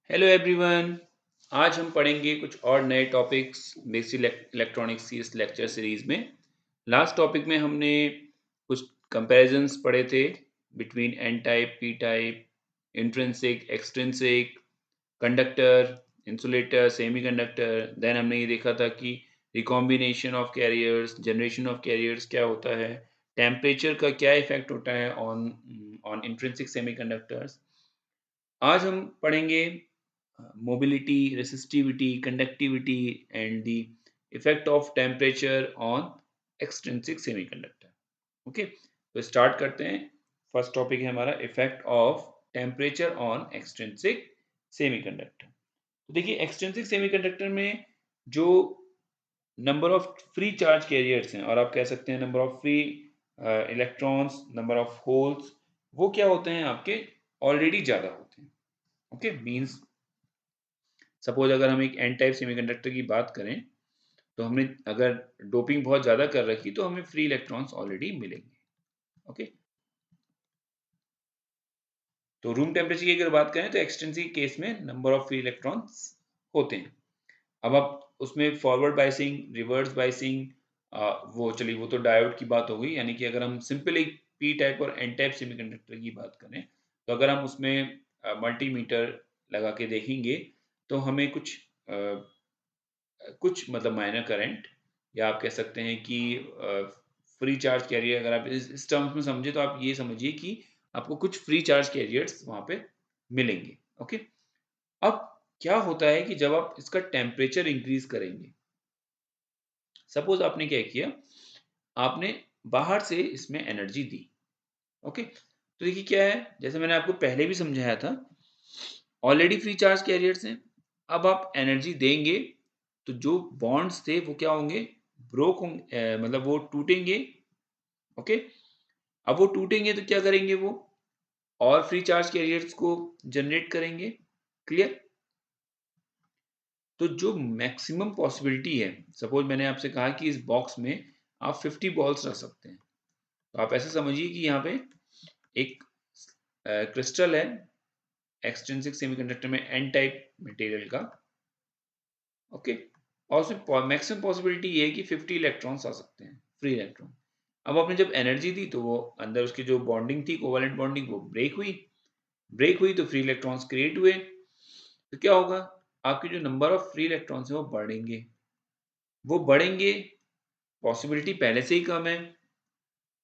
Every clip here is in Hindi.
Hello everyone. आज हम पढ़ेंगे कुछ और नए टॉपिक्स बेसिक इलेक्ट्रॉनिक्स की इस लेक्चर सीरीज में। लास्ट टॉपिक में हमने कुछ कंपैरिजंस पढ़े थे between N type, P type, intrinsic, extrinsic, conductor, insulator, semiconductor. Then हमने ये देखा था कि recombination of carriers, generation of carriers क्या होता है, टेम्परेचर का क्या इफेक्ट होता है ऑन ऑन इंट्रिंसिक सेमीकंडक्टर्स। आज हम पढ़ेंगे mobility, resistivity, conductivity and the effect of temperature on extrinsic semiconductor. Okay, तो स्टार्ट करते हैं। फर्स्ट टॉपिक है हमारा effect of temperature on extrinsic semiconductor. तो देखिए, एक्सट्रिंसिक सेमीकंडक्टर में जो number of free charge carriers हैं, और आप कह सकते हैं number of free electrons, number of holes, वो क्या होते हैं, आपके ऑलरेडी ज़्यादा होते हैं। ओके, मीन्स सपोज अगर हम एक एन टाइप सेमीकंडक्टर की बात करें, तो हमने अगर डोपिंग बहुत ज़्यादा कर रखी तो हमें फ्री इलेक्ट्रॉन्स ऑलरेडी मिलेंगे। ओके, तो रूम टेम्परेचर की अगर बात करें तो एक्सटेंसिव केस में नंबर ऑफ फ्री इलेक्ट्रॉन्स होते हैं। अब आप उसमें फॉरवर्ड बाइसिंग, रिवर्स बाइसिंग, वो चलिए वो तो डायोड की बात हो गई। यानी कि अगर हम सिंपल एक पी टाइप और एन टाइप सेमीकंडक्टर की बात करें, तो अगर हम उसमें मल्टीमीटर लगा के देखेंगे तो हमें कुछ मतलब माइनर करंट, या आप कह सकते हैं कि फ्री चार्ज कैरियर, अगर आप इस टर्म्स में समझे तो आप ये समझिए कि आपको कुछ फ्री चार्ज कैरियर्स वहां पे मिलेंगे। ओके, अब क्या होता है कि जब आप इसका टेम्परेचर इंक्रीज करेंगे, सपोज आपने क्या किया, आपने बाहर से इसमें एनर्जी दी। ओके, तो देखिए क्या है, जैसे मैंने आपको पहले भी समझाया था, ऑलरेडी फ्री चार्ज कैरियर्स हैं। अब आप एनर्जी देंगे तो जो बॉन्ड्स थे वो क्या होंगे, ब्रोक होंगे, मतलब वो टूटेंगे। ओके, अब वो टूटेंगे तो क्या करेंगे, वो और फ्री चार्ज कैरियर्स को जनरेट करेंगे। क्लियर? तो जो मैक्सिमम पॉसिबिलिटी है, सपोज मैंने आपसे कहा कि इस बॉक्स में आप 50 बॉल्स रख सकते हैं, तो आप ऐसे समझिए कि यहाँ पे एक क्रिस्टल है एक्सट्रिंसिक सेमीकंडक्टर में एन टाइप मटेरियल का। ओके, और उसमें मैक्सिमम पॉसिबिलिटी ये है कि 50 इलेक्ट्रॉन्स आ सकते हैं, फ्री इलेक्ट्रॉन। अब आपने जब एनर्जी दी तो वो अंदर उसकी जो बॉन्डिंग थी, कोवैलेंट बॉन्डिंग, वो ब्रेक हुई तो फ्री इलेक्ट्रॉन्स क्रिएट हुए। तो क्या होगा, आपके जो नंबर ऑफ फ्री इलेक्ट्रॉन्स है वो बढ़ेंगे। पॉसिबिलिटी पहले से ही कम है,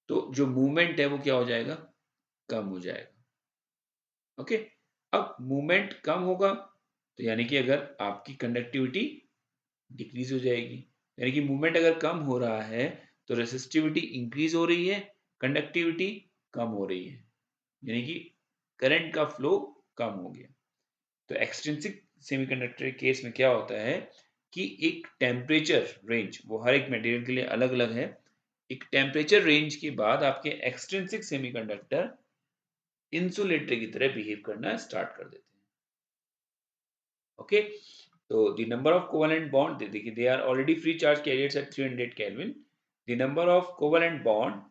तो जो मूवमेंट है वो क्या हो जाएगा, कम हो जाएगा। ओके, अब मूवमेंट कम होगा तो यानी कि अगर आपकी कंडक्टिविटी डिक्रीज हो जाएगी, यानी कि मूवमेंट अगर कम हो रहा है तो रेसिस्टिविटी इंक्रीज हो रही है, कंडक्टिविटी कम हो रही है, यानी कि करंट का फ्लो कम हो गया। तो एक्सट्रिंसिक सेमीकंडक्टर के केस में क्या होता है कि एक टेम्परेचर रेंज, वो हर एक मटेरियल के लिए अलग अलग है, एक टेम्परेचर रेंज के बाद आपके एक्सट्रिंसिक सेमीकंडक्टर इंसुलेटर की तरह बिहेव करना स्टार्ट कर देते हैं। Okay, so the number of covalent bond, they are already free charge carriers at 300 Kelvin. The number of covalent bond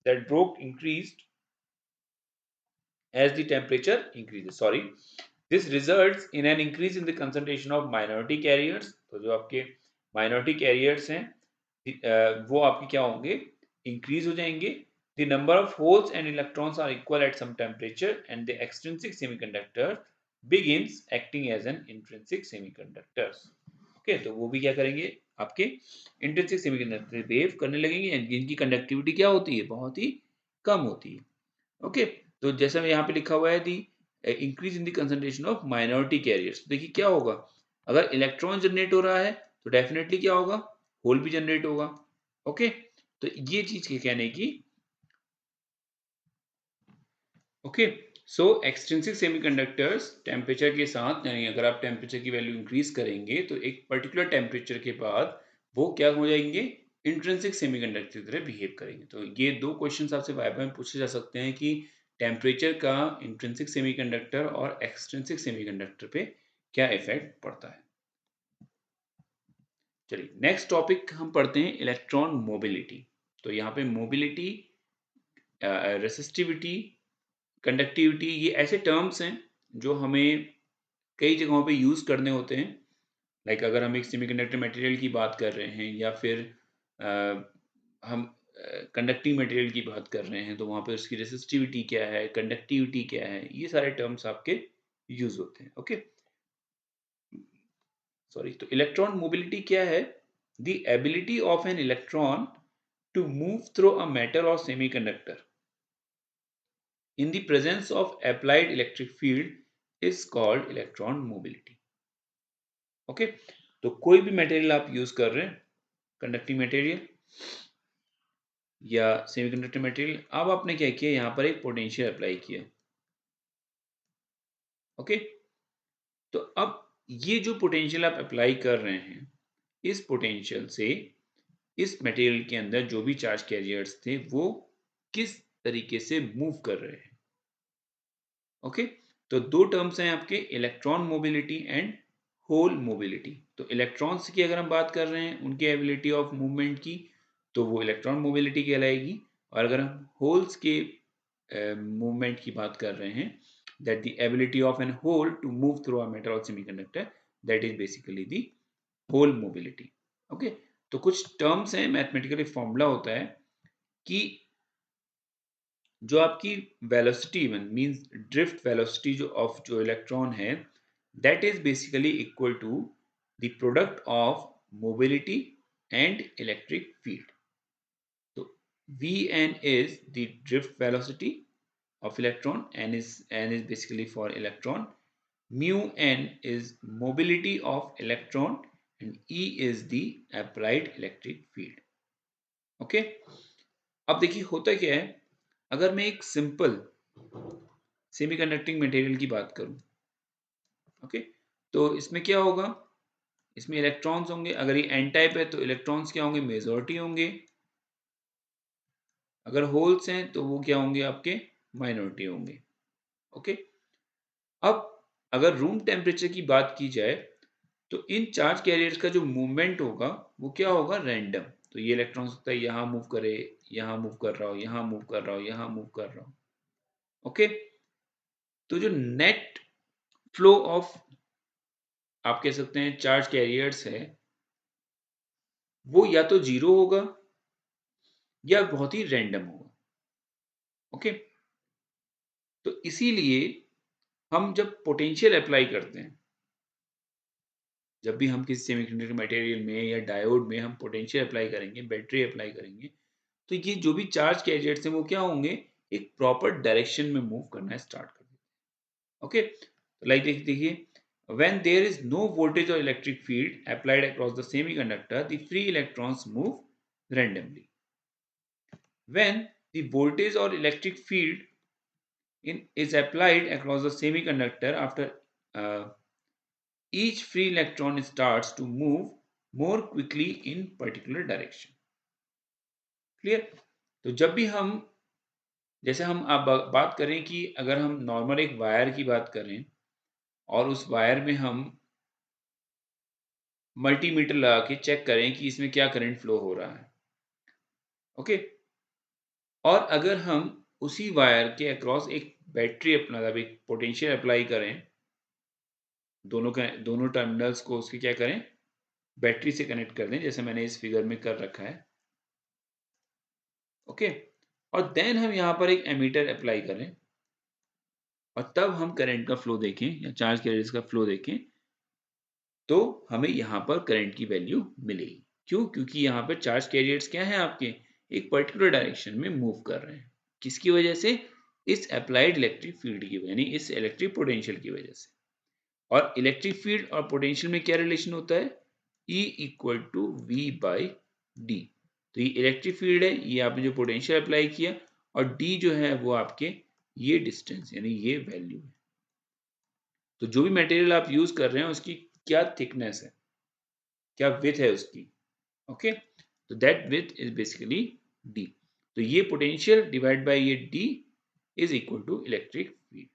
that broke increased as the temperature increases. Sorry, this results in an increase in the concentration of minority carriers. तो जो आपके minority carriers हैं, वो आपके क्या होंगे, increase हो जाएंगे. The number of holes and electrons are equal at some temperature, and the extrinsic semiconductor begins acting as an intrinsic semiconductor. Okay, तो वो भी क्या करेंगे, आपके इंट्रिंसिक सेमीकंडक्टर बिहेव करने लगेंगे, जिनकी कंडक्टिविटी क्या होती है, बहुत ही कम होती है। ओके, तो जैसा मैं यहाँ पे लिखा हुआ है, the increase in the concentration of minority carriers. देखिए क्या होगा, अगर इलेक्ट्रॉन जनरेट हो रहा है तो डेफिनेटली क्या होगा, होल भी जनरेट होगा। ओके, तो ये चीज के कहने की। ओके, सो एक्सट्रिंसिक सेमीकंडक्टर्स टेम्परेचर के साथ, यानी अगर आप टेम्परेचर की वैल्यू इंक्रीज करेंगे तो एक पर्टिकुलर टेम्परेचर के बाद वो क्या हो जाएंगे, इंट्रिंसिक सेमीकंडक्टर की तरह बिहेव करेंगे। तो ये दो क्वेश्चंस आपसे वाइवा में पूछे जा सकते हैं कि टेम्परेचर का इंट्रिंसिक सेमीकंडक्टर और एक्सट्रिंसिक सेमीकंडक्टर पे क्या इफेक्ट पड़ता है। चलिए नेक्स्ट टॉपिक हम पढ़ते हैं, इलेक्ट्रॉन मोबिलिटी। तो यहाँ पे मोबिलिटी, रेसिस्टिविटी, कंडक्टिविटी, ये ऐसे टर्म्स हैं जो हमें कई जगहों पे यूज़ करने होते हैं, लाइक अगर हम एक सेमीकंडक्टर मटेरियल की बात कर रहे हैं या फिर अ, हम कंडक्टिंग मटेरियल की बात कर रहे हैं, तो वहाँ पे उसकी रेसिस्टिविटी क्या है, कंडक्टिविटी क्या है, ये सारे टर्म्स आपके यूज़ होते हैं। Okay, sorry. तो इलेक्ट्रॉन मोबिलिटी क्या है? The ability of an electron to move through a metal और semiconductor in the presence of applied electric field is called electron mobility. Okay, तो कोई भी मटेरियल आप यूज कर रहे हैं, कंडक्टिंग मटेरियल या सेमीकंडक्टर मटेरियल, अब आपने क्या किया, यहां पर एक पोटेंशियल अप्लाई किया। ओके, तो अब ये जो पोटेंशियल आप अप्लाई कर रहे हैं, इस पोटेंशियल से इस मटेरियल के अंदर जो भी चार्ज कैरियर्स थे वो किस तरीके से मूव कर रहे हैं। ओके, तो दो टर्म्स हैं आपके, electron mobility and hole mobility. तो इलेक्ट्रॉन्स की अगर हम बात कर रहे हैं, उनकी एबिलिटी ऑफ मूवमेंट की, तो वो इलेक्ट्रॉन मोबिलिटी कहलाएगी। और अगर हम होल्स के मूवमेंट की बात कर रहे हैं, that the ability of an hole to move through a metal और semiconductor, that is basically the hole mobility. Okay, तो कुछ टर्म्स हैं, मैथमेटिकली फॉर्मूला होता है कि जो आपकी वेलोसिटी मींस ड्रिफ्ट वेलोसिटी जो ऑफ जो इलेक्ट्रॉन है, that is basically equal to the product of mobility and electric field. तो Vn is the drift velocity of electron, n is basically for electron, mu n is mobility of electron, and E is the applied electric field. Okay, अब देखिए होता क्या है, अगर मैं एक सिंपल सेमीकंडक्टिंग मटेरियल की बात करूं, ओके, तो इसमें क्या होगा, इसमें इलेक्ट्रॉन्स होंगे। अगर ये एन टाइप है तो इलेक्ट्रॉन्स क्या होंगे, मेजॉरिटी होंगे। अगर होल्स हैं तो वो क्या होंगे, आपके माइनॉरिटी होंगे। ओके, अब अगर रूम टेम्परेचर की बात की जाए, तो इन चार्ज कैरियर्स का जो मूवमेंट होगा वो क्या होगा, रैंडम। तो ये इलेक्ट्रॉन सकता है यहाँ मूव करे, यहाँ मूव कर रहा हो, यहाँ मूव कर रहा हो, यहाँ मूव कर रहा हो। ओके, तो जो नेट फ्लो ऑफ आप कह सकते हैं चार्ज कैरियर्स है, वो या तो जीरो होगा या बहुत ही रैंडम होगा। ओके, तो इसीलिए हम जब पोटेंशियल अप्लाई करते हैं, जब भी हम किसी सेमीकंडक्टर मटेरियल में या डायोड में हम पोटेंशियल अप्लाई करेंगे, बैटरी अप्लाई करेंगे, तो ये जो भी चार्ज कैरियर्स हैं वो क्या होंगे, एक प्रॉपर डायरेक्शन में मूव करना स्टार्ट कर देंगे। ओके, तो लाइक देखिए, when there is no voltage or electric field applied across the semiconductor, the free electrons move randomly. When the voltage or electric field is applied across the semiconductor, after uh, each free electron starts to move more quickly in particular direction. Clear? तो जब भी हम, जैसे हम अब बात करें कि अगर हम नॉर्मल एक वायर की बात करें और उस वायर में हम मल्टीमीटर लगा के चेक करें कि इसमें क्या करंट फ्लो हो रहा है। ओके, और अगर हम उसी वायर के अक्रॉस एक बैटरी अपना, मतलब एक पोटेंशियल अप्लाई करें, दोनों टर्मिनल्स को उसके क्या करें, बैटरी से कनेक्ट कर दें, जैसे मैंने इस फिगर में कर रखा है। ओके, और देन हम यहाँ पर एक एमीटर अप्लाई करें और तब हम करंट का फ्लो देखें या चार्ज कैरियर्स का फ्लो देखें, तो हमें यहाँ पर करंट की वैल्यू मिलेगी। क्यों? क्योंकि यहाँ पर चार्ज कैरियर्स क्या हैं आपके, एक पर्टिकुलर डायरेक्शन में मूव कर रहे हैं। किसकी वजह से? इस अप्लाइड इलेक्ट्रिक फील्ड की वजह, यानी इस इलेक्ट्रिक पोटेंशियल की वजह से। और इलेक्ट्रिक फील्ड और पोटेंशियल में क्या रिलेशन होता है, E equal to V by D. तो ये इलेक्ट्रिक फील्ड है, ये आपने जो पोटेंशियल अप्लाई किया, और D जो है वो आपके ये डिस्टेंस यानी ये वैल्यू है। तो जो भी मटेरियल आप यूज कर रहे हैं उसकी क्या थिकनेस है, क्या विड्थ है उसकी। ओके, तो that width is basically D। तो ये पोटेंशियल डिवाइड बाय ये D is equal to electric field.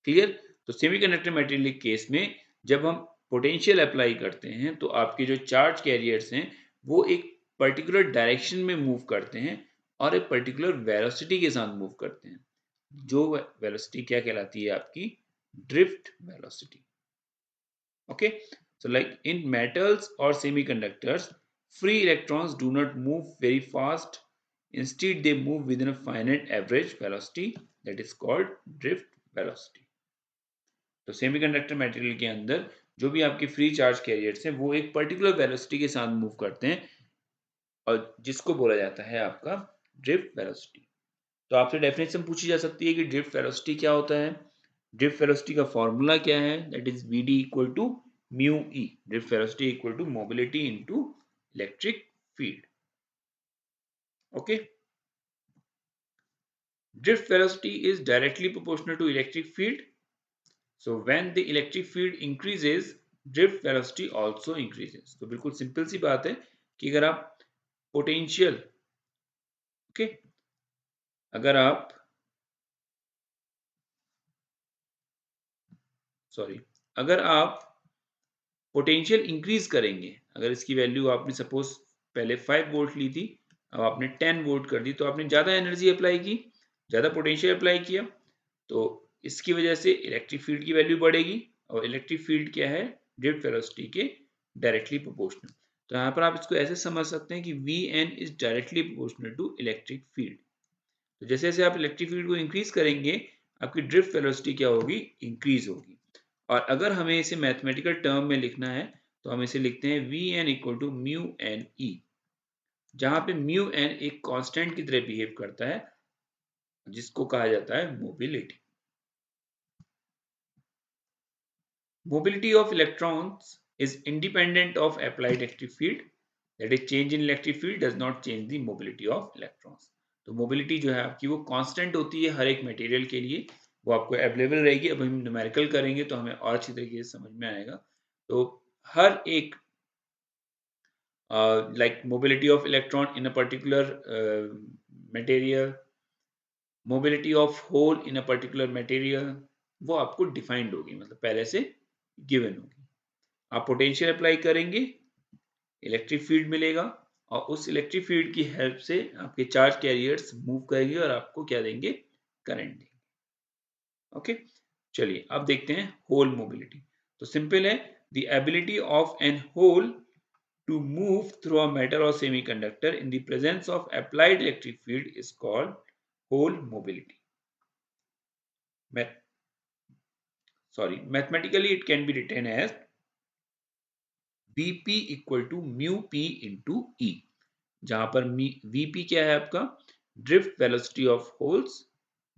Clear? तो सेमीकंडक्टर मटेरियल के केस में जब हम पोटेंशियल अप्लाई करते हैं तो आपके जो चार्ज कैरियर्स हैं वो एक पर्टिकुलर डायरेक्शन में मूव करते हैं और एक पर्टिकुलर वेलोसिटी के साथ मूव करते हैं। जो वेलोसिटी क्या कहलाती है आपकी, drift velocity. Okay, so like in metals or semiconductors, free electrons do not move very fast. Instead, they move within a finite average velocity that is called drift velocity. तो सेमीकंडक्टर मटेरियल के अंदर जो भी आपके फ्री चार्ज कैरियर्स हैं वो एक पर्टिकुलर वेलोसिटी के साथ मूव करते हैं और जिसको बोला जाता है आपका ड्रिफ्ट वेलोसिटी। तो आपसे डेफिनेशन पूछी जा सकती है कि ड्रिफ्ट वेलोसिटी क्या होता है। ड्रिफ्ट वेलोसिटी का फॉर्मूला क्या है, that is V D equal to mu E. Drift velocity equal to mobility into electric field. Okay, drift velocity is directly proportional to electric field. So when the electric field increases, drift velocity also increases. तो बिल्कुल सिंपल सी बात है कि अगर आप पोटेंशियल, ओके, अगर आप सॉरी अगर आप पोटेंशियल इंक्रीज करेंगे, अगर इसकी वैल्यू आपने सपोज पहले 5 वोल्ट ली थी, अब आपने 10 वोल्ट कर दी, तो आपने ज़्यादा एनर्जी अप्लाई की, ज़्यादा पोटेंशियल अप्लाई किया, तो इसकी वजह से इलेक्ट्रिक फील्ड की वैल्यू बढ़ेगी। और इलेक्ट्रिक फील्ड क्या है, ड्रिफ्ट वेलोसिटी के डायरेक्टली प्रोपोर्शनल। तो यहाँ पर आप इसको ऐसे समझ सकते हैं कि V N is directly proportional to electric field. तो जैसे जैसे आप इलेक्ट्रिक फील्ड को इंक्रीज करेंगे, आपकी ड्रिफ्ट वेलोसिटी क्या होगी, इंक्रीज होगी। और अगर हमें इसे मैथमेटिकल टर्म में लिखना है तो हम इसे लिखते हैं V N equal to mu N E, जहां पे म्यू एन एक कांस्टेंट की तरह बिहेव करता है जिसको कहा जाता है mobility. Mobility of electrons is independent of applied electric field. That is, change in electric field does not change the mobility of electrons. तो मोबिलिटी जो है आपकी वो कांस्टेंट होती है हर एक मटेरियल के लिए, वो आपको अवेलेबल रहेगी। अब हम न्यूमेरिकल करेंगे तो हमें और अच्छी तरीके से समझ में आएगा। तो हर एक like mobility of electron in a particular material, mobility of hole in a particular material, वो आपको डिफाइंड होगी, मतलब पहले से गिवन होगी। आप पोटेंशियल अप्लाई करेंगे, इलेक्ट्रिक फील्ड मिलेगा और उस इलेक्ट्रिक फील्ड की हेल्प से आपके चार्ज कैरियर्स मूव करेंगे और आपको क्या देंगे, करंट देंगे। ओके, चलिए अब देखते हैं होल मोबिलिटी। तो सिंपल है, the ability of an hole to move through a metal or semiconductor in the presence of applied electric field is called hole mobility. Mathematically it can be written as Vp equal to mu p into E, जहां पर Vp क्या है आपका, drift velocity of holes,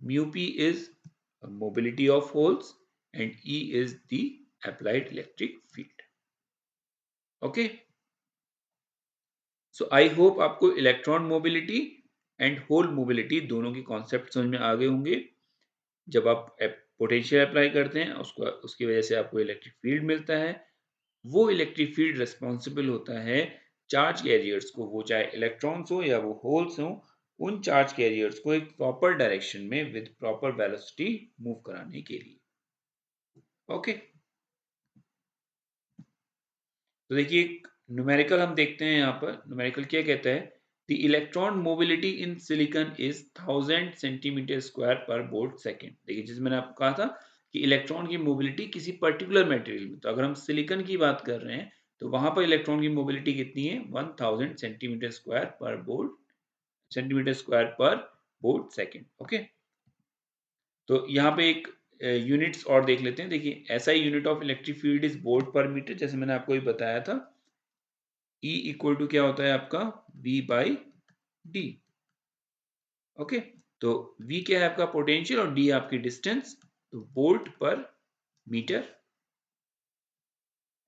mu p is mobility of holes and E is the applied electric field. Okay, so I hope आपको electron mobility and hole mobility दोनों के कॉन्सेप्ट समझ में आ गए होंगे। जब आप पोटेंशियल अप्लाई करते हैं उसको, उसकी वजह से आपको इलेक्ट्रिक फील्ड मिलता है। वो इलेक्ट्रिक फील्ड रिस्पॉन्सिबल होता है चार्ज कैरियर्स को, वो चाहे इलेक्ट्रॉन्स हो या वो होल्स हो, उन चार्ज कैरियर्स को एक प्रॉपर डायरेक्शन में विद प्रॉपर वेलोसिटी मूव कराने के लिए। ओके, तो देखिए न्यूमेरिकल हम देखते हैं, यहाँ पर न्यूमेरिकल क्या कहता है, the electron mobility in silicon is 1000 centimetre square per volt second. देखिए जैसे मैंने आपको कहा था कि इलेक्ट्रॉन की मोबिलिटी किसी पर्टिकुलर मटेरियल में, तो अगर हम सिलिकॉन की बात कर रहे हैं तो वहां पर इलेक्ट्रॉन की मोबिलिटी कितनी है, 1000 centimetre square per volt, centimetre square per volt second. Okay, तो यहाँ पे एक यूनिट्स और देख लेते हैं। देखिए ऐसा unit of electric field is volt per metre, जैसे मैंने आपको ये बताया था। E इक्वल टू क्या होता है आपका, V बाई डी। ओके, तो V क्या है आपका पोटेंशियल और D आपकी डिस्टेंस, तो volt per metre.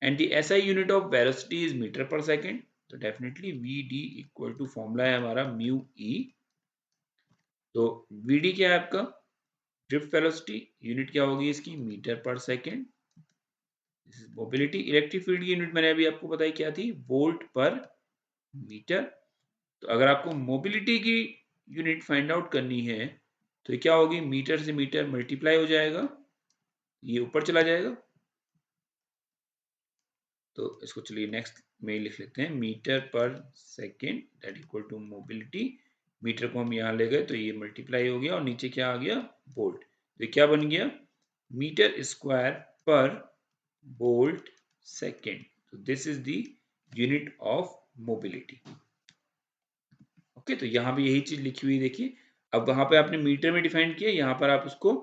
And the SI unit of velocity is metre per second, तो definitely VD equal to formula है हमारा म्यू E। तो VD क्या है आपका, ड्रिफ्ट वेलोसिटी, यूनिट क्या होगी इसकी, metre per second. This is mobility. Electric field की यूनिट मैंने अभी आपको बताई क्या थी, वोल्ट पर मीटर। तो अगर आपको मोबिलिटी की यूनिट फाइंड आउट करनी है तो क्या होगी, मीटर से मीटर मल्टीप्लाई हो जाएगा, ये ऊपर चला जाएगा। तो इसको चलिए नेक्स्ट में लिख लेते हैं, metre per second that equal to mobility metre को हम यहाँ ले गए तो ये मल्टीप्लाई हो गया और नीचे क्या आ गया, वोल्ट। तो क्या बन गया, metre square per volt second. तो this is the unit of mobility. Okay, तो यहाँ पे यही चीज लिखी हुई देखिए। अब वहां पे आपने मीटर में डिफाइन किया, यहाँ पर आप उसको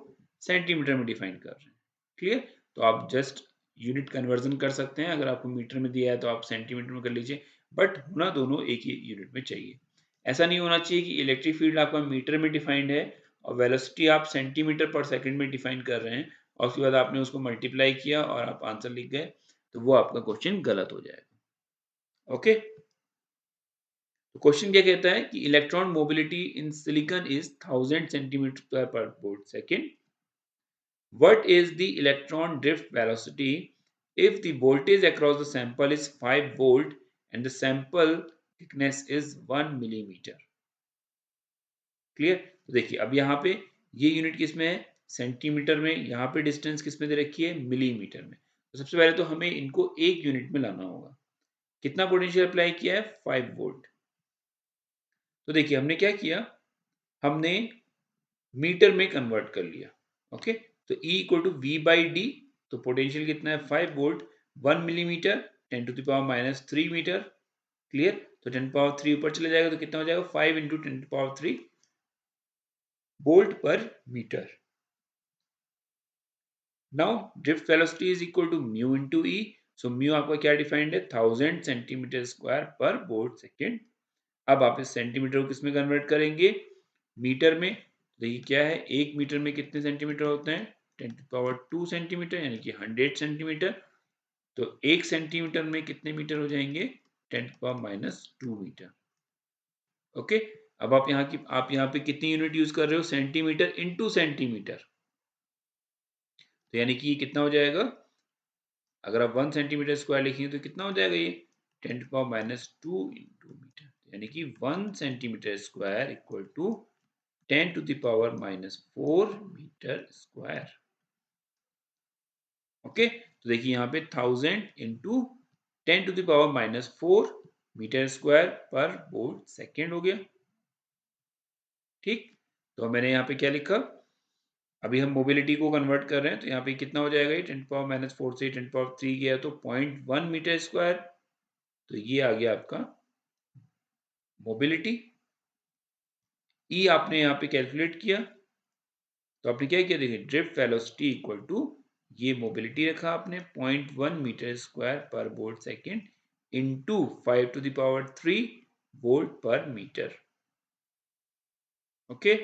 सेंटीमीटर में डिफाइन कर रहे हैं। क्लियर? तो आप जस्ट यूनिट कन्वर्जन कर सकते हैं। अगर आपको मीटर में दिया है तो आप सेंटीमीटर में कर लीजिए, बट होना दोनों एक ही यूनिट में चाहिए। ऐसा नहीं होना चाहिए कि इलेक्ट्रिक फील्ड आपका मीटर में डिफाइंड है और वेलोसिटी आप सेंटीमीटर पर सेकंड में डिफाइन कर रहे हैं और उसके बाद आपने उसको मल्टीप्लाई किया और आप आंसर लिख गए, तो वो आपका क्वेश्चन गलत हो जाएगा। ओके, तो क्वेश्चन क्या कहता है कि electron mobility in silicon is 1000 centimetre पर volt second. What is the electron drift velocity if the voltage across the sample is 5 volt and the sample thickness is 1 millimeter? Clear? तो देखिए अब यहाँ पे ये यूनिट किस में है, सेंटीमीटर में। यहाँ पे डिस्टेंस किस में दे रखी है, मिलीमीटर में। तो सबसे पहले तो हमें इनको एक यूनिट में लाना होगा। कितना पोटेंशियल अप्लाई किया है, 5 वोल्ट। तो देखिए हमने क्या किया, हमने मीटर में कन्वर्ट कर लिया। ओके, तो E equal to V by D. तो पोटेंशियल कितना है, 5 वोल्ट, 1 मिलीमीटर, 10⁻³ मीटर। क्लियर? तो 10⁻³ ऊपर चले जाएगा तो कितना हो जाएगा, 5 into 10⁻³ volt per metre. Now drift velocity is equal to mu into E. So mu आपका क्या डिफाइंड है, 1000 centimetre square per volt second. अब आप इस सेंटीमीटर को किसमें कन्वर्ट करेंगे, मीटर में। देखिए क्या है, 1 मीटर में कितने सेंटीमीटर होते हैं, 10⁻² सेंटीमीटर, यानी कि 100 सेंटीमीटर। तो 1 सेंटीमीटर में कितने मीटर हो जाएंगे, 10⁻² मीटर। ओके, अब आप यहाँ पे कितनी यूनिट यूज कर रहे हो, सेंटीमीटर इंटू सेंटीमीटर। तो यानी कि ये कितना हो जाएगा, अगर आप 1 सेंटीमीटर स्क्वायर लिखेंगे तो कितना हो जाएगा ये, 10⁻² इंटू मीटर। यानी कि 1 centimetre square equal to 10⁻⁻⁴ metre square. Okay, तो देखिए यहाँ पे 1000 into 10⁻⁻⁴ metre square per volt second हो गया। ठीक, तो मैंने यहाँ पे क्या लिखा, अभी हम मोबिलिटी को कन्वर्ट कर रहे हैं तो यहाँ पे कितना हो जाएगा, 10⁻⁻⁴ से 10⁻³ गया तो 0.1 मीटर स्क्वायर। तो ये आ गया आपका मोबिलिटी। ई आपने यहाँ पे कैलकुलेट किया तो आपने क्या किया, देखिए ड्रिफ्ट वेलोसिटी इक्वल टू, ये मोबिलिटी रखा आपने 0.1 metre square per volt second into 5⁻³ volt per metre. Okay,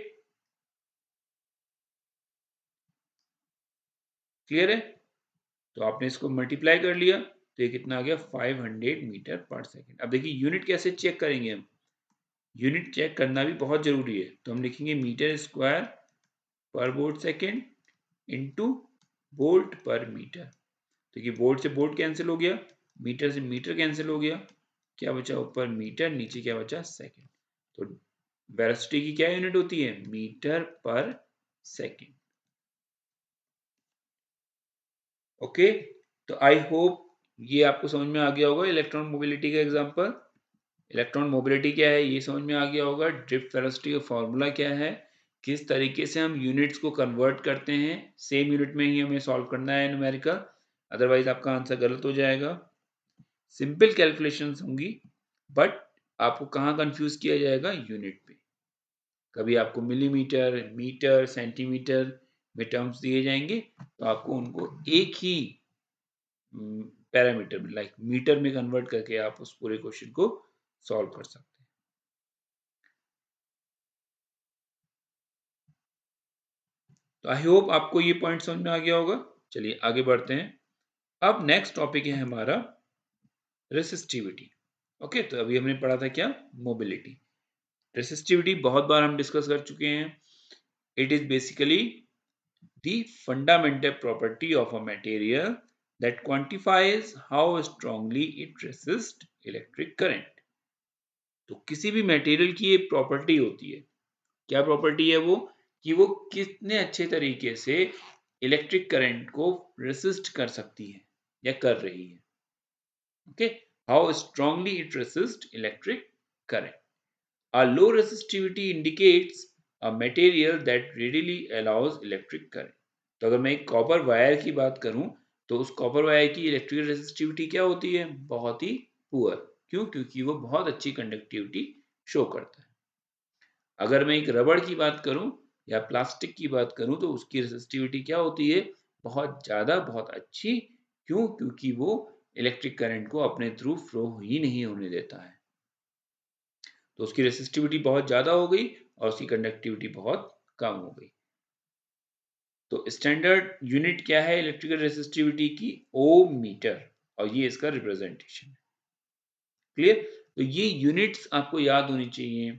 clear है? तो आपने इसको मल्टीप्लाई कर लिया तो ये कितना आ गया, 500 मीटर पर सेकेंड। अब देखिए यूनिट कैसे चेक करेंगे हम, यूनिट चेक करना भी बहुत जरूरी है। तो हम लिखेंगे metre square per volt second into volt per metre. तो ये वोल्ट से वोल्ट कैंसिल हो गया, मीटर से मीटर कैंसिल हो गया, क्या बचा ऊपर मीटर, नीचे क्या बचा, सेकेंड। तो वेलोसिटी की क्या यूनिट होती है, मीटर पर सेकेंड। ओके, तो आई होप ये आपको समझ में आ गया होगा इलेक्ट्रॉन मोबिलिटी का एग्जांपल। इलेक्ट्रॉन मोबिलिटी क्या है ये समझ में आ गया होगा, ड्रिफ्ट वेलोसिटी का फॉर्मूला क्या है, किस तरीके से हम यूनिट्स को कन्वर्ट करते हैं, सेम यूनिट में ही हमें सॉल्व करना है न्यूमेरिकल, अदरवाइज आपका आंसर गलत हो जाएगा। सिंपल कैलकुलेशंस होंगी बट आपको कहाँ कंफ्यूज किया जाएगा, यूनिट पे। कभी आपको मिलीमीटर, मीटर, सेंटीमीटर में टर्म्स दिए जाएंगे तो आपको उनको एक ही पैरामीटर में, लाइक मीटर में कन्वर्ट करके आप उस पूरे क्वेश्चन को सॉल्व कर सकते हैं। तो आई होप आपको ये पॉइंट समझ में आ गया होगा। चलिए आगे बढ़ते हैं। अब नेक्स्ट टॉपिक है हमारा रेसिस्टिविटी। ओके, तो अभी हमने पढ़ा था क्या, मोबिलिटी। रेसिस्टिविटी बहुत बार हम डिस्कस कर चुके हैं। It is basically the fundamental property of a material that quantifies how strongly it resists electric current। तो किसी भी मटेरियल की ये प्रॉपर्टी होती है, क्या प्रॉपर्टी है वो, कि वो कितने अच्छे तरीके से इलेक्ट्रिक करंट को रेसिस्ट कर सकती है या कर रही है। Okay, how strongly it resist electric current. A low resistivity indicates a material that readily allows electric current. तो अगर मैं एक कॉपर वायर की बात करूं तो उस कॉपर वायर की इलेक्ट्रिकल रेसिस्टिविटी क्या होती है? बहुत ही पुअर। क्यों? क्योंकि वो बहुत अच्छी कंडक्टिविटी शो करता है। अगर मैं एक रबड़ की बात करूं या प्लास्टिक की बात करूं तो उसकी रेसिस्टिविटी क्या होती है? बहुत ज़्यादा, बहुत अच्छी। क्यों? क्योंकि वो इलेक्ट्रिक करंट को अपने थ्रू फ्लो ही नहीं होने देता है। तो उसकी रेसिस्टिविटी बहुत ज़्यादा हो गई और उसकी कंडक्टिविटी बहुत कम हो गई। तो स्टैंडर्ड यूनिट क्या है इलेक्ट्रिकल रेसिस्टिविटी की? ओम मीटर। और ये इसका रिप्रेजेंटेशन है। क्लियर? तो ये यूनिट्स आपको याद होनी चाहिए।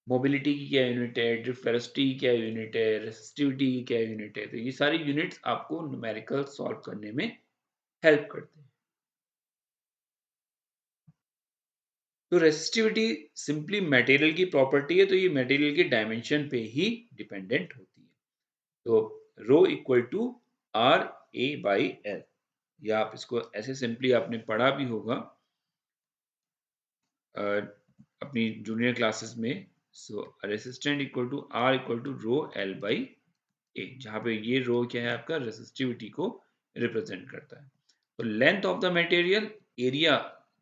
मोबिलिटी की क्या यूनिट है, ड्रिफ्ट वेलोसिटी की क्या यूनिट है, रेसिस्टिविटी की क्या यूनिट है। तो ये सारी यूनिट्स आपको न्यूमेरिकल सॉल्व करने में हेल्प करते हैं। तो रेसिस्टिविटी सिंपली मटेरियल की प्रॉपर्टी है, तो ये मटेरियल के डायमेंशन पे ही डिपेंडेंट होती है। तो rho equal to R A by L, या आप इसको ऐसे सिंपली आपने पढ़ा भी होगा अपनी जूनियर क्लासेस में। So resistant equal to R equal to rho L by A, जहाँ पे ये रो क्या है आपका? रेसिस्टिविटी को रिप्रेजेंट करता है। तो length of the material, area,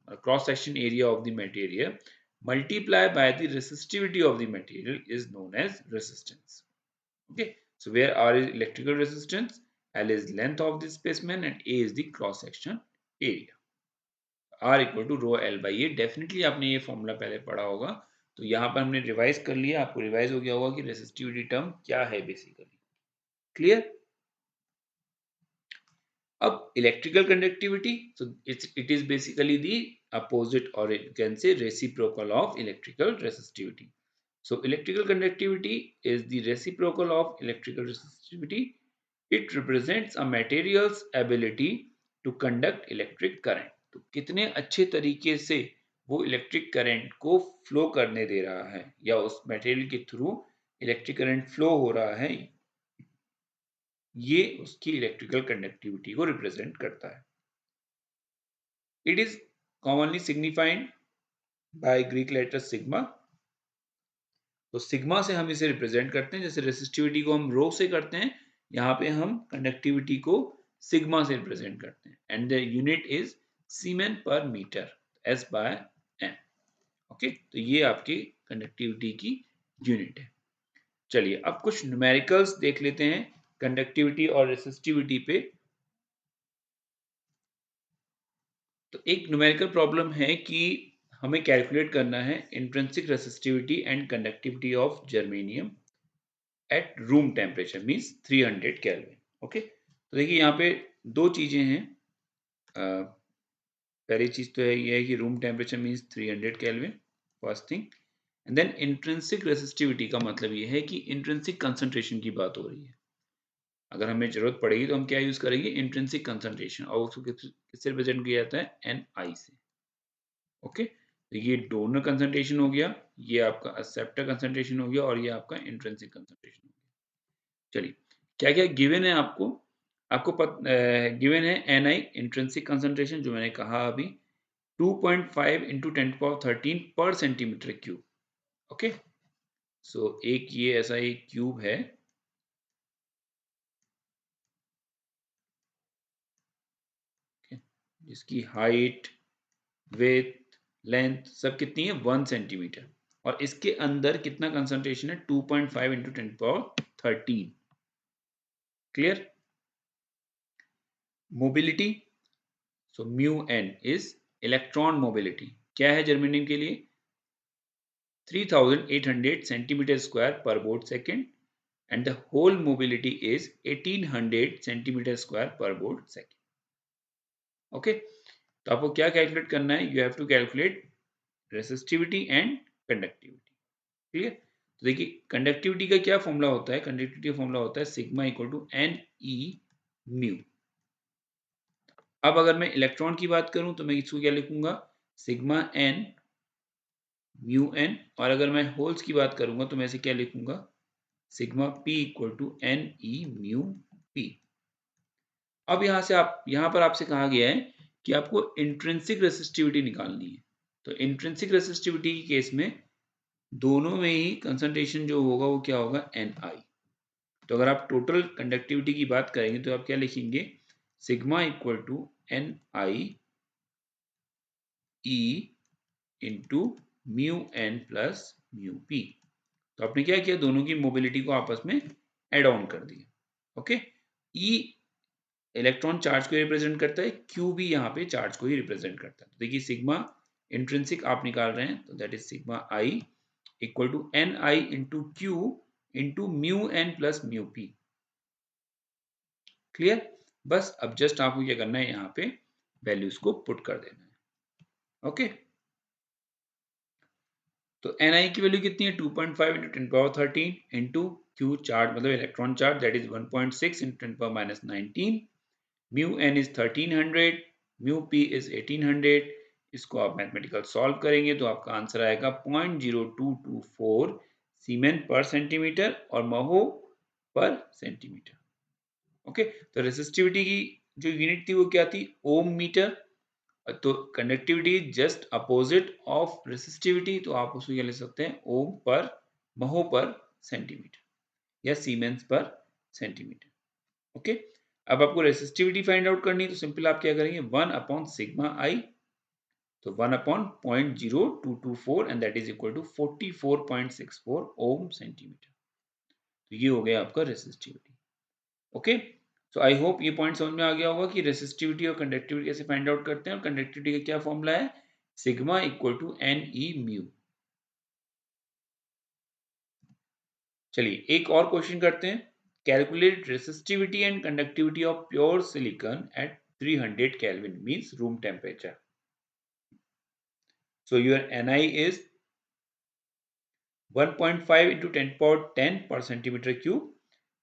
cross section area of the material multiply by the resistivity of the material is known as resistance. Okay, so where R is electrical resistance, L is length of the specimen and A is the cross section area. R equal to rho L by A, definitely आपने ये फॉर्मूला पहले पढ़ा होगा। तो यहाँ पर हमने रिवाइज कर लिया, आपको रिवाइज हो गया होगा कि रेसिस्टिविटी टर्म क्या है बेसिकली। क्लियर? अब electrical conductivity, so it is basically the opposite, or you can say reciprocal of electrical resistivity. So electrical conductivity is the reciprocal of electrical resistivity. It represents a material's ability to conduct electric current. तो कितने अच्छे तरीके से वो इलेक्ट्रिक करंट को फ्लो करने दे रहा है, या उस मटेरियल के थ्रू इलेक्ट्रिक करंट फ्लो हो रहा है, ये उसकी इलेक्ट्रिकल कंडक्टिविटी को रिप्रेजेंट करता है। It is commonly signified by Greek letter sigma. तो सिग्मा से हम इसे रिप्रेजेंट करते हैं, जैसे रेसिस्टिविटी को हम रो से करते हैं, यहाँ पे हम कंडक्टिविटी को सिग्मा से रिप्रेजेंट करते हैं। And the unit is siemens per metre, S by M. Okay, तो ये आपकी कंडक्टिविटी की यूनिट है। चलिए अब कुछ न्यूमेरिकल्स देख लेते हैं कंडक्टिविटी और रेसिस्टिविटी पे। तो एक न्यूमेरिकल प्रॉब्लम है कि हमें कैलकुलेट करना है intrinsic resistivity and conductivity of germanium at room temperature, means 300 kelvin. Okay, तो देखिए यहाँ पे दो चीजें हैं। पहली चीज तो है ये है कि room temperature means 300 kelvin, first thing. And then intrinsic resistivity का मतलब ये है कि इंट्रिंसिक कंसंट्रेशन की बात हो रही है। अगर हमें जरूरत पड़ेगी तो हम क्या यूज करेंगे? इंट्रिंसिक कंसंट्रेशन, और उसको किससे रिप्रेजेंट किया जाता है? एन आई से। ओके, तो ये डोनर कंसंट्रेशन हो गया, ये आपका एक्सेप्टर कंसंट्रेशन हो गया, और ये आपका इंट्रिंसिक कंसंट्रेशन हो गया। चलिए, क्या क्या गिवन है आपको? आपको गिवन है एन आई इंट्रिंसिक कंसंट्रेशन, जो मैंने कहा अभी 2.5 इंटू 10 पावर 13 पर सेंटीमीटर क्यूब। ओके, सो एक ये ऐसा एक क्यूब है, जिसकी हाइट, विड्थ, लेंथ सब कितनी है? 1 सेंटीमीटर। और इसके अंदर कितना कंसंट्रेशन है? 2.5 into 10 power 13। Clear? Mobility, so mu N is electron mobility. क्या है जर्मेनियम के लिए? 3800 centimetre square per volt second, and the hole mobility is 1800 centimetre square per volt second. Okay, तो आपको क्या कैलकुलेट करना है? You have to calculate resistivity and conductivity. Clear? तो देखिए कंडक्टिविटी का क्या फॉर्मूला होता है? कंडक्टिविटी का फॉर्मूला होता है sigma equal to N E mu. अब अगर मैं इलेक्ट्रॉन की बात करूं तो मैं इसको क्या लिखूंगा? Sigma N mu N. और अगर मैं होल्स की बात करूंगा तो मैं इसे क्या लिखूंगा? Sigma P equal to N E mu P. अब यहां पर आपसे कहा गया है कि आपको इंट्रिंसिक रेसिस्टिविटी निकालनी है। तो इंट्रिंसिक रेसिस्टिविटी के केस में दोनों में ही कंसंट्रेशन जो होगा वो क्या होगा, Ni। तो अगर आप टोटल कंडक्टिविटी की बात करेंगे तो आप क्या लिखेंगे, sigma equal to Ni E into mu N plus mu P. तो आपने क्या किया, दोनों की मोबिलिटी को आपस में एड ऑन कर दिया। ओके, ई इलेक्ट्रॉन चार्ज को रिप्रेजेंट करता है, क्यू भी यहाँ पे चार्ज को ही रिप्रेजेंट करता है। तो देखिए सिग्मा इंट्रिंसिक आप निकाल रहे हैं, तो that is sigma I equal to N I into Q into mu N plus mu P. Clear? बस अब जस्ट आपको क्या करना है, यहाँ पे वैल्यूज को पुट कर देना है। ओके, तो Ni की वैल्यू कितनी है, 2.5 into 10 power 13 into Q charge मतलब electron charge, that is 1.6 into 10 power minus 19। Mu N is 1300, mu P is 1800। इसको आप मैथमेटिकल सॉल्व करेंगे तो आपका आंसर आएगा 0.0224 सीमेन पर सेंटीमीटर और महो पर सेंटीमीटर। ओके, तो रेसिस्टिविटी की जो यूनिट थी वो क्या थी, ओम मीटर। तो conductivity just opposite of resistivity, तो आप उसको क्या लिख सकते हैं, ओम पर महो पर सेंटीमीटर या सीमेंस पर सेंटीमीटर। ओके, अब आपको रेसिस्टिविटी फाइंड आउट करनी है, तो सिंपल आप क्या करेंगे, 1 अपॉन सिग्मा आई, तो 1 upon 0.0224 and that is equal to 44.64 ohm centimetre. तो ये हो गया आपका resistivity. Okay, so I hope ये पॉइंट समझ में आ गया होगा कि रेसिस्टिविटी और कंडक्टिविटी कैसे फाइंड आउट करते हैं, और कंडक्टिविटी का क्या फॉर्मूला है, sigma equal to N E mu. चलिए एक और क्वेश्चन करते हैं, calculate resistivity and conductivity of pure silicon at 300 Kelvin means room temperature. So your Ni is 1.5 into 10 power 10 per centimeter cube.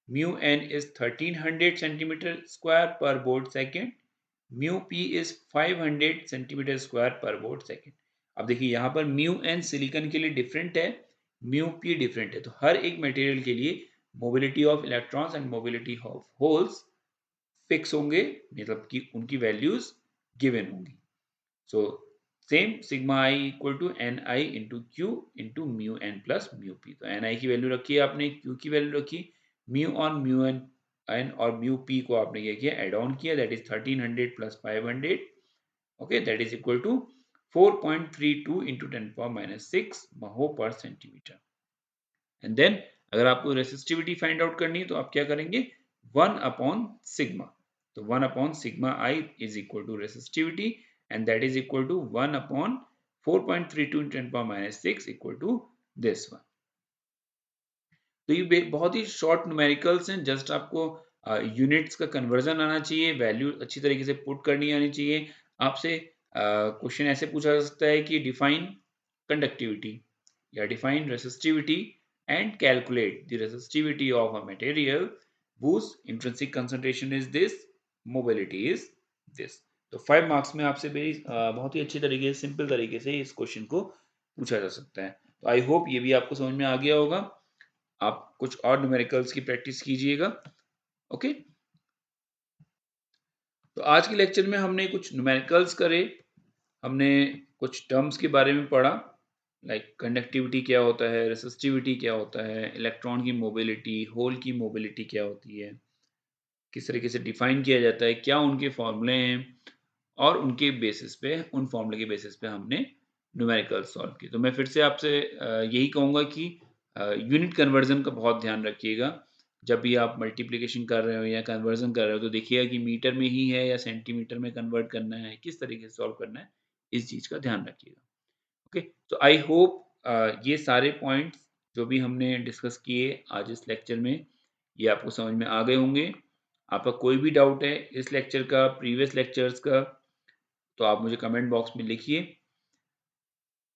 Mu n is 1300 centimeter square per volt second. Mu p is 500 centimeter square per volt second. अब देखिए यहाँ पर म्यू एन सिलिकॉन के लिए डिफरेंट है, म्यू पी डिफरेंट है, तो हर एक मटेरियल के लिए mobility of electrons and mobility of holes fix होंगे, मतलब कि उनकी वैल्यूज गिवन होंगी। So same sigma I equal to N I into Q into mu N plus mu P. तो एन आई की वैल्यू रखी है आपने, क्यू की वैल्यू रखी, म्यू ऑन म्यू एन और म्यू पी को आपने क्या किया, एड ऑन किया, दैट इज 1300 प्लस 500। Okay, that is equal to 4.32 into 10 power minus 6 महो पर सेंटीमीटर। एंड देन अगर आपको रेसिस्टिविटी फाइंड आउट करनी है तो आप क्या करेंगे, 1 अपॉन सिग्मा, तो 1 upon sigma I is equal to resistivity and that is equal to 1 upon 4.32 into 10 power minus 6 equal to this one. तो ये बहुत ही शॉर्ट न्यूमेरिकल्स हैं, जस्ट आपको यूनिट्स का कन्वर्जन आना चाहिए, वैल्यू अच्छी तरीके से पुट करनी आनी चाहिए। आपसे क्वेश्चन ऐसे पूछा जा सकता है कि डिफाइन कंडक्टिविटी या define resistivity and calculate the resistivity of a material whose intrinsic concentration is this, mobility is this। तो 5 मार्क्स में आपसे बहुत ही अच्छी तरीके से, सिंपल तरीके से इस क्वेश्चन को पूछा जा सकता है। तो आई होप ये भी आपको समझ में आ गया होगा। आप कुछ और न्यूमेरिकल्स की प्रैक्टिस कीजिएगा। ओके, तो आज के लेक्चर में हमने कुछ न्यूमेरिकल्स करे, हमने कुछ टर्म्स के बारे में पढ़ा, लाइक कंडक्टिविटी क्या होता है, रेसिस्टिविटी क्या होता है, इलेक्ट्रॉन की मोबिलिटी, होल की मोबिलिटी क्या होती है, किस तरीके से डिफाइन किया जाता है, क्या उनके फॉर्मूले हैं, और उनके बेसिस पे, उन फॉर्मूले के बेसिस पे हमने न्यूमेरिकल सॉल्व किए। तो मैं फिर से आपसे यही कहूँगा कि यूनिट कन्वर्जन का बहुत ध्यान रखिएगा। जब भी आप मल्टीप्लिकेशन कर रहे हो या कन्वर्जन कर रहे हो तो देखिएगा कि मीटर में ही है या सेंटीमीटर में कन्वर्ट करना है, किस तरीके से सॉल्व करना है, इस चीज़ का ध्यान रखिएगा। ओके, तो आई होप ये सारे पॉइंट्स जो भी हमने डिस्कस किए आज इस लेक्चर में, ये आपको समझ में आ गए होंगे। आपका कोई भी डाउट है इस लेक्चर का, प्रीवियस लेक्चर्स का, तो आप मुझे कमेंट बॉक्स में लिखिए।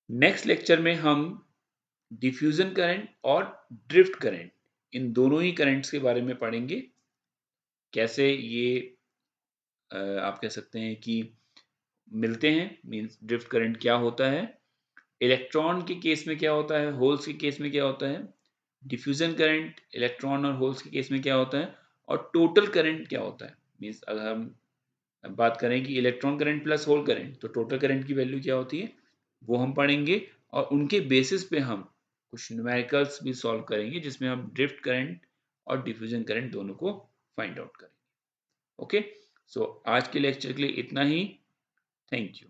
नेक्स्ट लेक्चर में हम डिफ्यूजन करंट और ड्रिफ्ट करंट, इन दोनों ही करंट्स के बारे में पढ़ेंगे, कैसे ये आप कह सकते हैं कि मिलते हैं, मींस ड्रिफ्ट करंट क्या होता है, इलेक्ट्रॉन के केस में क्या होता है, होल्स के केस में क्या होता है, डिफ्यूजन करंट इलेक्ट्रॉन और होल्स के केस में क्या होता है, और टोटल करंट क्या होता है। मींस अगर हम बात करें कि electron current plus hole current, तो टोटल करंट की वैल्यू क्या होती है, वो हम पढ़ेंगे, और उनके बेसिस पे हम कुछ न्यूमेरिकल्स भी सॉल्व करेंगे जिसमें हम ड्रिफ्ट करंट और डिफ्यूजन करंट दोनों को फाइंड आउट करेंगे। ओके, सो आज के लेक्चर के लिए इतना ही। Thank you.